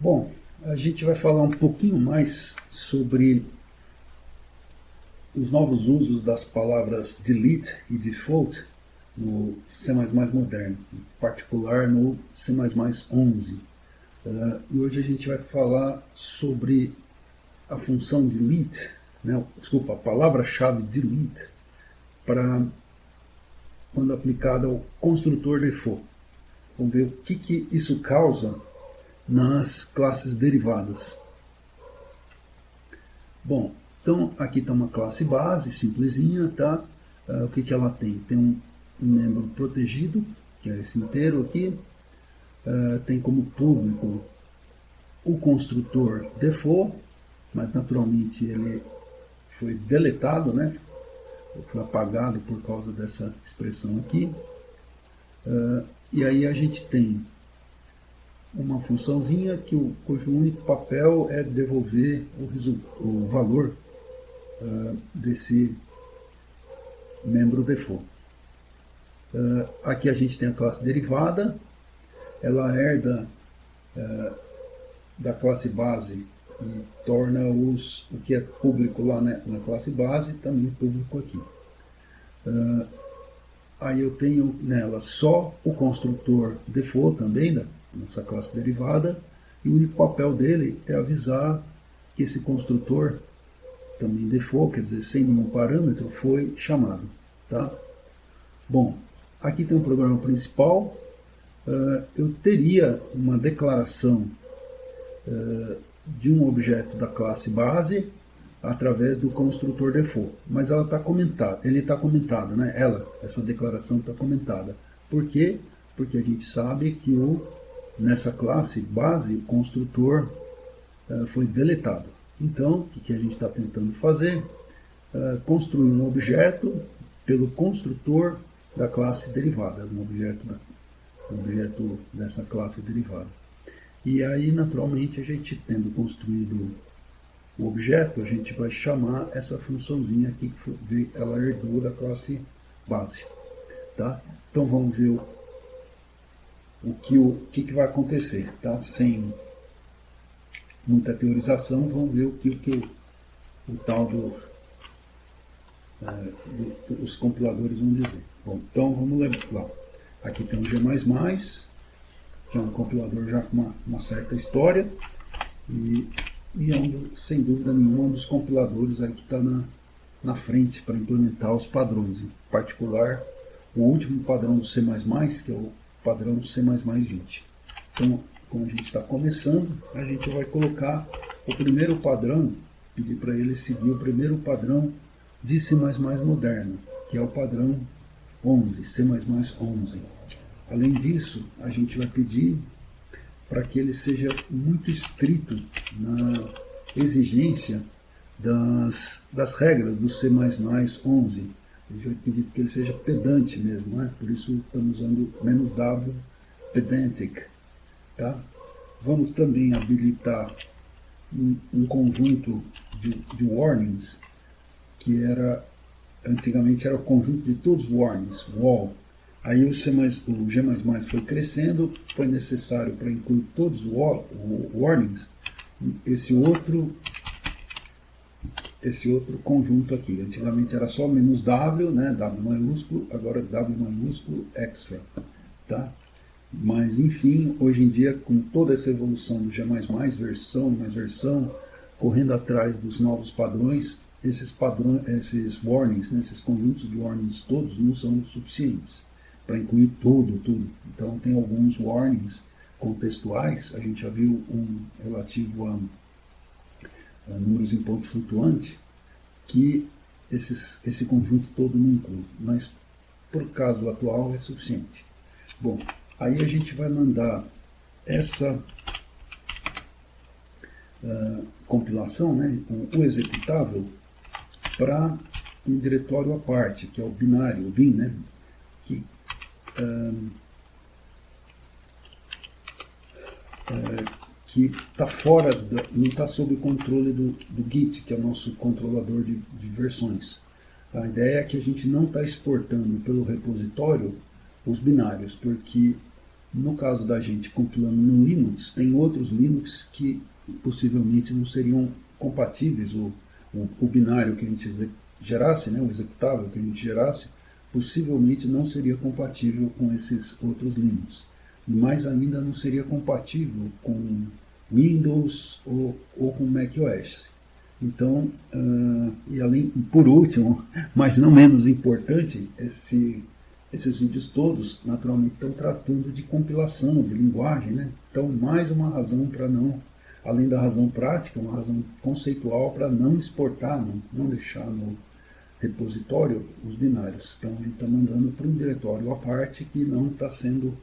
Bom, a gente vai falar um pouquinho mais sobre os novos usos das palavras delete e default no C++ moderno, em particular no C++ 11. E hoje a gente vai falar sobre a função delete, a palavra-chave delete, para quando aplicada ao construtor default. Vamos ver o que isso causa nas classes derivadas. Bom, então aqui está uma classe base, simplesinha, tá? O que ela tem? Tem um membro protegido, que é esse inteiro aqui. Tem como público o construtor default, mas naturalmente ele foi deletado, né? Foi apagado por causa dessa expressão aqui. E aí a gente tem uma funçãozinha cujo único papel é devolver o valor desse membro default. Aqui a gente tem a classe derivada, ela herda da classe base e torna o que é público lá na classe base também público aqui. Aí eu tenho nela só o construtor default também, nessa classe derivada, e o único papel dele é avisar que esse construtor, também default, quer dizer, sem nenhum parâmetro, foi chamado. Tá? Bom, aqui tem um programa principal. Eu teria uma declaração de um objeto da classe base através do construtor default, mas ela está comentada, ele está comentado, né? Essa declaração está comentada. Por quê? Porque a gente sabe que nessa classe base o construtor foi deletado. Então, o que a gente está tentando fazer? Construir um objeto pelo construtor da classe derivada, um objeto dessa classe derivada. E aí, naturalmente, a gente tendo construído o objeto, a gente vai chamar essa funçãozinha aqui que ela herdou da classe base. Tá? Então vamos ver o que vai acontecer. Tá? Sem muita teorização, vamos ver o que o tal os compiladores vão dizer. Bom, então vamos lá. Aqui tem o G++, que é um compilador já com uma certa história, e é, sem dúvida nenhuma, um dos compiladores aí que está na frente para implementar os padrões, em particular o último padrão do C++, que é o padrão C++20. Então, como a gente está começando, a gente vai colocar o primeiro padrão, pedir para ele seguir o primeiro padrão de C++ moderno, que é o padrão 11, C++ 11. Além disso, a gente vai pedir para que ele seja muito estrito na exigência das regras do C++ 11. A gente vai pedir que ele seja pedante mesmo, né? Por isso estamos usando "-w", pedantic. Tá? Vamos também habilitar um conjunto de warnings, que antigamente era o conjunto de todos os warnings, wall. Aí o G++ foi crescendo, foi necessário para incluir todos os warnings esse outro conjunto aqui. Antigamente era só "-w", né, W maiúsculo, agora W maiúsculo extra. Tá? Mas enfim, hoje em dia, com toda essa evolução do G++, versão mais versão, correndo atrás dos novos padrões, esses warnings, né, esses conjuntos de warnings todos não são suficientes para incluir tudo. Então tem alguns warnings contextuais, a gente já viu um relativo a números em ponto flutuante, que esse conjunto todo não inclui, mas por caso atual é suficiente. Bom, aí a gente vai mandar essa compilação, né, o executável, para um diretório à parte, que é o binário, o bin, né, que está fora, não está sob o controle do Git, que é o nosso controlador de versões. A ideia é que a gente não está exportando pelo repositório os binários, porque No caso da gente compilando no Linux, tem outros Linux que possivelmente não seriam compatíveis, o binário que a gente gerasse, né, o executável que a gente gerasse, possivelmente não seria compatível com esses outros Linux. Mais ainda não seria compatível com Windows ou com macOS. Então, e além, por último, mas não menos importante, esses vídeos todos naturalmente estão tratando de compilação, de linguagem, né? Então, mais uma razão para não, além da razão prática, uma razão conceitual para não exportar, não deixar no repositório os binários. Então, a gente está mandando para um diretório à parte que não está sendo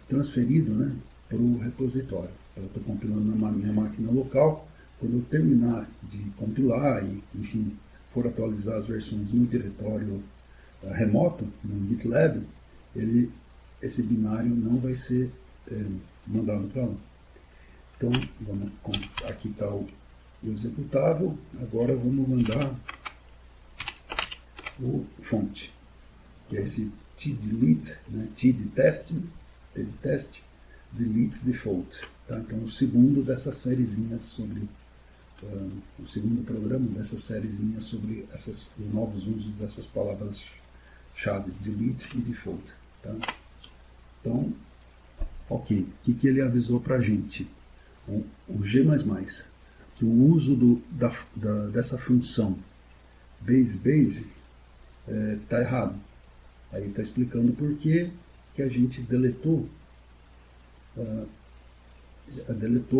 transferido, né, para o repositório. Eu estou compilando na minha máquina local. Quando eu terminar de compilar e, enfim, for atualizar as versões no diretório remoto, no GitLab, esse binário não vai ser mandado para lá. Então, aqui está o executável. Agora vamos mandar o fonte, que é esse tdelete, né, tdtest, delete default. Tá? Então, o segundo dessa sériezinha sobre o segundo programa dessa sériezinha sobre os novos usos dessas palavras-chave, delete e default. Tá? Então, ok. O que ele avisou para a gente? O G++, que o uso dessa função base está errado. Aí está explicando por que a gente deletou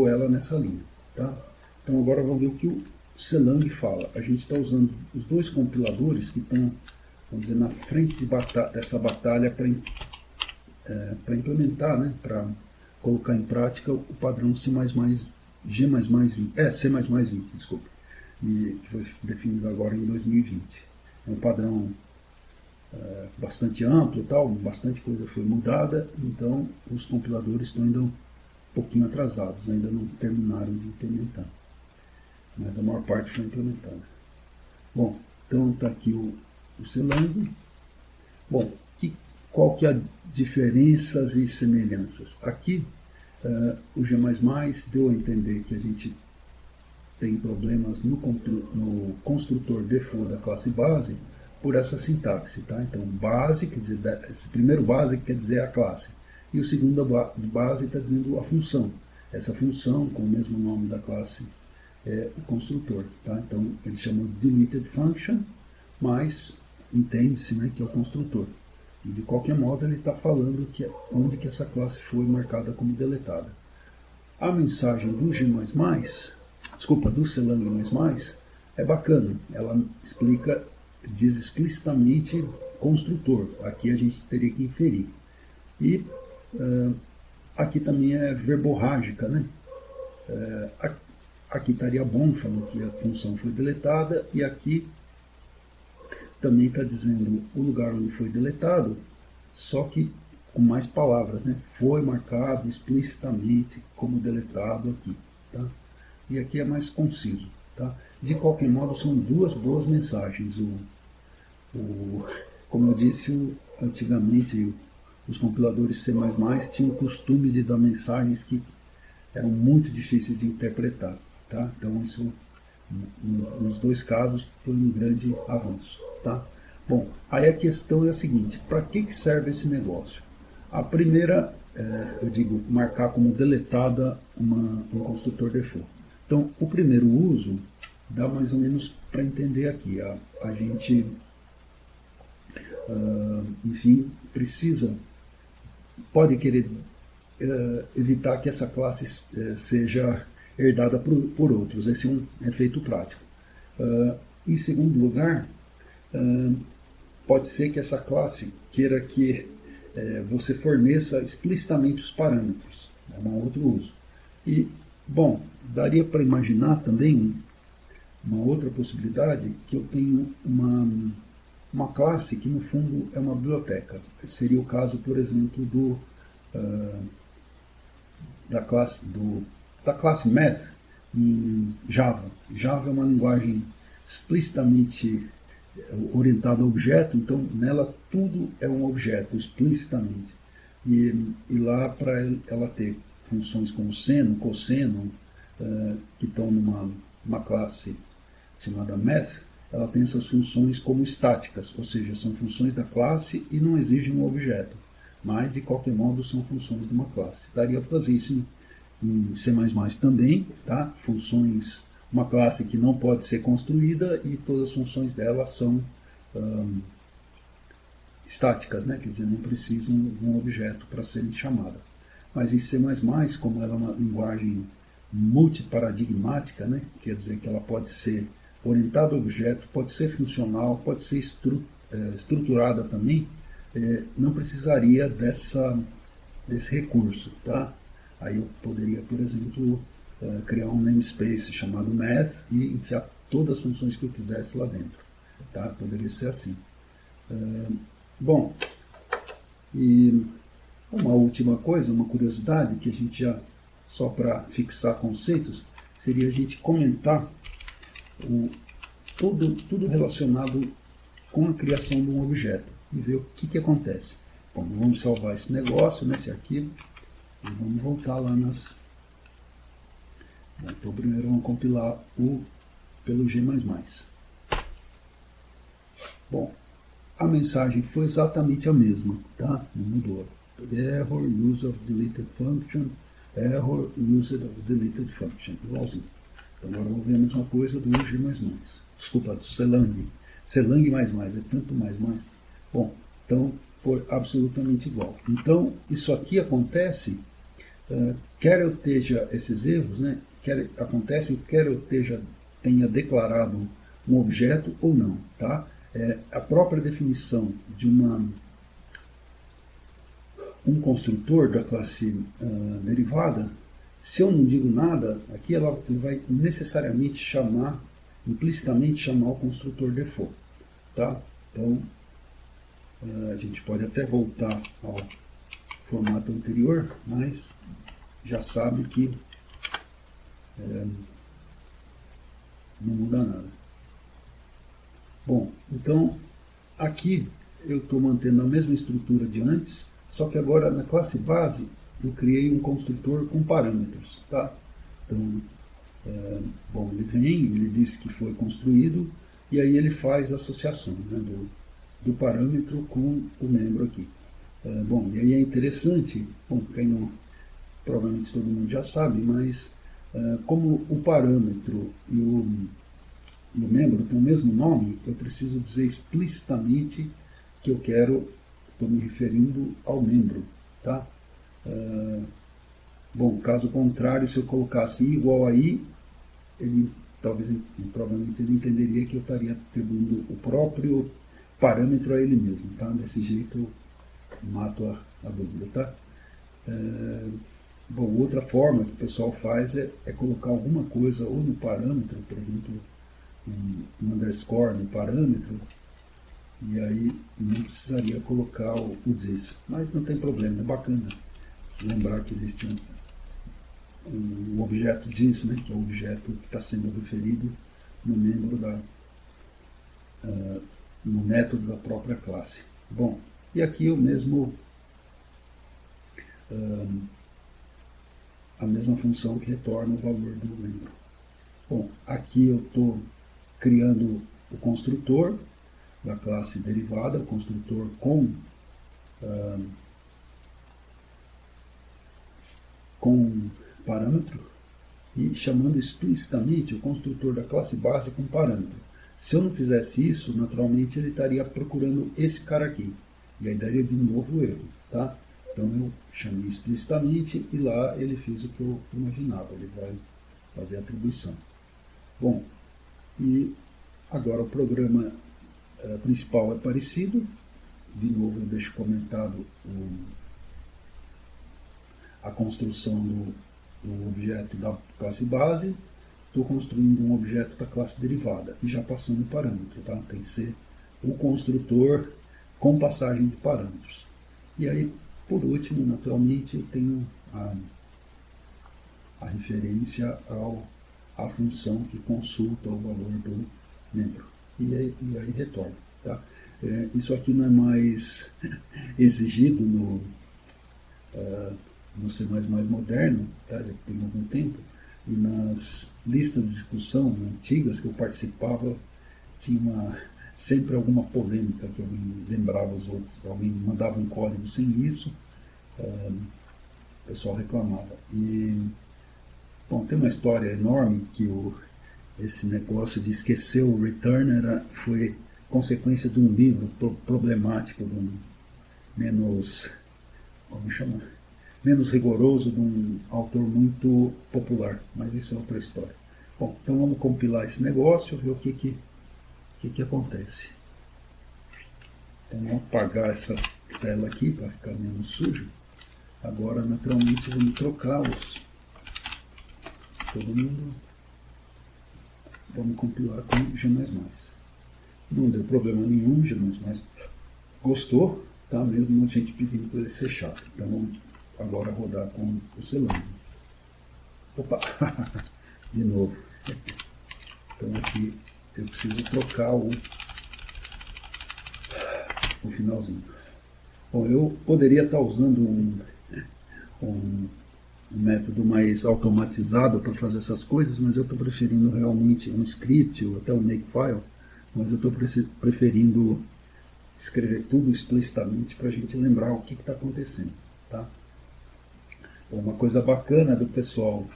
ela nessa linha. Tá? Então agora vamos ver o que o CLang fala. A gente está usando os dois compiladores que estão, vamos dizer, na frente dessa batalha para implementar, né, para colocar em prática o padrão C++, C++20, desculpe, que foi definido agora em 2020. É um padrão bastante amplo, tal, bastante coisa foi mudada, então os compiladores estão ainda um pouquinho atrasados, ainda não terminaram de implementar, mas a maior parte foi implementada. Bom, então está aqui o CLang. Bom, qual que é a diferenças e semelhanças? Aqui o G++ deu a entender que a gente tem problemas no construtor default da classe base por essa sintaxe, tá? Então, base, quer dizer, esse primeiro base quer dizer a classe, e o segundo base está dizendo a função. Essa função, com o mesmo nome da classe, é o construtor, tá? Então, ele chamou de deleted function, mas entende-se, né, que é o construtor. E de qualquer modo, ele está falando onde que essa classe foi marcada como deletada. A mensagem do G++, do CLang++, é bacana. Ela diz explicitamente construtor. Aqui a gente teria que inferir. E aqui também é verborrágica, né? Aqui estaria bom, falando que a função foi deletada, e aqui também está dizendo o lugar onde foi deletado, só que com mais palavras, né? Foi marcado explicitamente como deletado aqui, tá? E aqui é mais conciso, tá? De qualquer modo, são duas boas mensagens. Como eu disse, antigamente os compiladores C++ tinham o costume de dar mensagens que eram muito difíceis de interpretar, tá? Então isso, nos dois casos, foi um grande avanço, tá? Bom, aí a questão é a seguinte: para que serve esse negócio? A primeira, eu digo, marcar como deletada um construtor default. Então, o primeiro uso dá mais ou menos para entender aqui. A gente, enfim, pode querer evitar que essa classe seja herdada por outros. Esse é um efeito prático. Em segundo lugar, pode ser que essa classe queira que você forneça explicitamente os parâmetros. É um outro uso. E, bom, daria para imaginar também uma outra possibilidade, que eu tenho uma classe que no fundo é uma biblioteca. Seria o caso, por exemplo, da classe Math em Java. Java é uma linguagem explicitamente orientada a objeto, então nela tudo é um objeto explicitamente. E lá, para ela ter funções como seno, cosseno, que estão numa classe chamada math, ela tem essas funções como estáticas, ou seja, são funções da classe e não exigem um objeto, mas de qualquer modo são funções de uma classe. Daria para fazer isso em C++ também, tá? Funções, uma classe que não pode ser construída e todas as funções dela são estáticas, né? Quer dizer, não precisam de um objeto para serem chamadas. Mas em C++, como ela é uma linguagem multiparadigmática, né? Quer dizer que ela pode ser orientada a objeto, pode ser funcional, pode ser estruturada também, não precisaria desse recurso, tá? Aí eu poderia, por exemplo, criar um namespace chamado math e enfiar todas as funções que eu quisesse lá dentro, tá? Poderia ser assim. Bom, e uma última coisa, uma curiosidade que a gente já, só para fixar conceitos, seria a gente comentar tudo relacionado com a criação de um objeto e ver o que acontece. Bom, vamos salvar esse negócio, nesse arquivo, e vamos voltar lá nas... Bom, então primeiro vamos compilar pelo G++. Bom, a mensagem foi exatamente a mesma, tá? Não mudou. Error, use of deleted function, error, use of deleted function, igualzinho. Então agora vamos ver a mesma coisa do G++. Desculpa, do Celang. Celang++, é tanto mais. Bom, então foi absolutamente igual. Então, isso aqui acontece, quer eu esteja, esses erros, né, quer eu tenha declarado um objeto ou não, tá? A própria definição de um construtor da classe derivada, se eu não digo nada, aqui ele vai necessariamente implicitamente chamar o construtor default, tá? Então, a gente pode até voltar ao formato anterior, mas já sabe que não muda nada. Bom, então aqui eu estou mantendo a mesma estrutura de antes, só que agora na classe base eu criei um construtor com parâmetros, tá? Então, bom, ele diz que foi construído e aí ele faz a associação, né, do parâmetro com o membro aqui. Bom, e aí é interessante, bom, provavelmente todo mundo já sabe, mas como o parâmetro e o membro têm o mesmo nome, eu preciso dizer explicitamente que eu estou me referindo ao membro, tá? Bom, caso contrário, se eu colocasse i igual a i, provavelmente ele entenderia que eu estaria atribuindo o próprio parâmetro a ele mesmo, tá? Desse jeito eu mato a dúvida, tá? Bom, outra forma que o pessoal faz é colocar alguma coisa ou no parâmetro, por exemplo, um underscore no parâmetro, e aí não precisaria colocar o this. Mas não tem problema, é bacana se lembrar que existe um objeto this, né, que é o objeto que está sendo referido no membro no método da própria classe. Bom, e aqui a mesma função que retorna o valor do membro. Bom, aqui eu estou criando o construtor da classe derivada, o construtor com parâmetro e chamando explicitamente o construtor da classe base com parâmetro. Se eu não fizesse isso, naturalmente ele estaria procurando esse cara aqui. E aí daria de novo erro, tá? Então eu chamei explicitamente e lá ele fez o que eu imaginava, ele vai fazer a atribuição. Bom, e agora o programa principal é parecido. De novo eu deixo comentado a construção do objeto da classe base. Estou construindo um objeto da classe derivada e já passando o parâmetro, tá? Tem que ser o construtor com passagem de parâmetros. E aí, por último, naturalmente, eu tenho a referência à função que consulta o valor do membro. E aí retorna, tá? Isso aqui não é mais exigido no C++ moderno, tá? Já tem algum tempo, e nas listas de discussão antigas que eu participava, tinha sempre alguma polêmica que alguém lembrava os outros, alguém mandava um código sem isso, o pessoal reclamava. E, bom, tem uma história enorme que esse negócio de esquecer o return foi consequência de um livro problemático, de um menos, como chama? Menos rigoroso, de um autor muito popular, mas isso é outra história. Bom, então vamos compilar esse negócio, ver o que acontece. Então vamos apagar essa tela aqui para ficar menos sujo. Agora, naturalmente, vamos trocar todo mundo. Vamos compilar com G++. Não deu problema nenhum, G++ gostou, tá? Mesmo a gente pedindo para ele ser chato. Então vamos agora rodar com o Celang. Opa! De novo. Então aqui eu preciso trocar o finalzinho. Bom, eu poderia estar usando um método mais automatizado para fazer essas coisas, mas eu estou preferindo realmente um script ou até um makefile, mas eu estou preferindo escrever tudo explicitamente para a gente lembrar o que está acontecendo. Tá? Bom, uma coisa bacana do pessoal,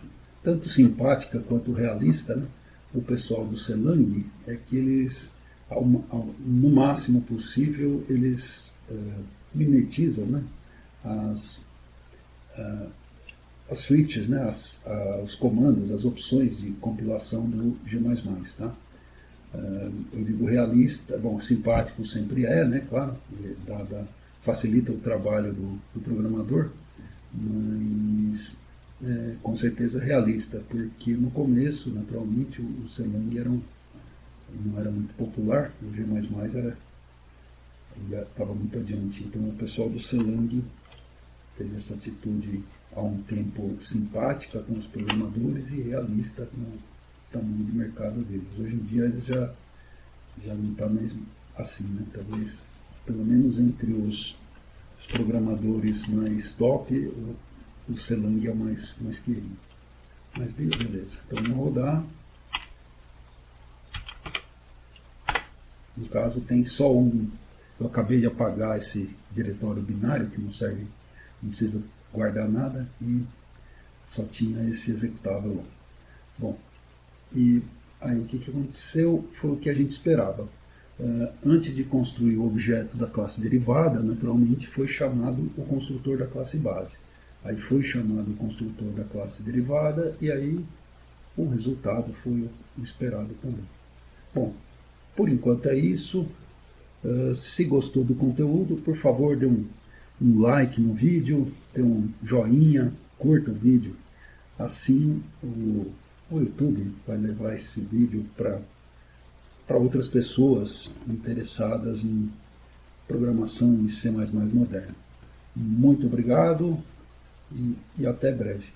tanto simpática quanto realista, né, do pessoal do Celang, é que eles, no máximo possível, eles mimetizam, né, as switches, né, os comandos, as opções de compilação do G++. Tá? Eu digo realista, bom, simpático sempre é, né, claro, facilita o trabalho do programador, mas com certeza realista, porque no começo, naturalmente, o Celang não era muito popular, o G++ estava muito adiante, então o pessoal do Celang teve essa atitude há um tempo simpática com os programadores e realista com o tamanho de mercado deles. Hoje em dia eles já não está mais assim, né? Talvez, pelo menos entre os programadores mais top, o Celang é o mais querido. Mas beleza, então vamos rodar. No caso tem só eu acabei de apagar esse diretório binário que não serve, não precisa guardar nada, e só tinha esse executável lá. Bom, e aí o que aconteceu foi o que a gente esperava. Antes de construir o objeto da classe derivada, naturalmente foi chamado o construtor da classe base. Aí foi chamado o construtor da classe derivada, e aí o resultado foi o esperado também. Bom, por enquanto é isso. Se gostou do conteúdo, por favor, dê um like no vídeo, dê um joinha, curta o vídeo. Assim o YouTube vai levar esse vídeo para outras pessoas interessadas em programação em C++ moderno. Muito obrigado e até breve.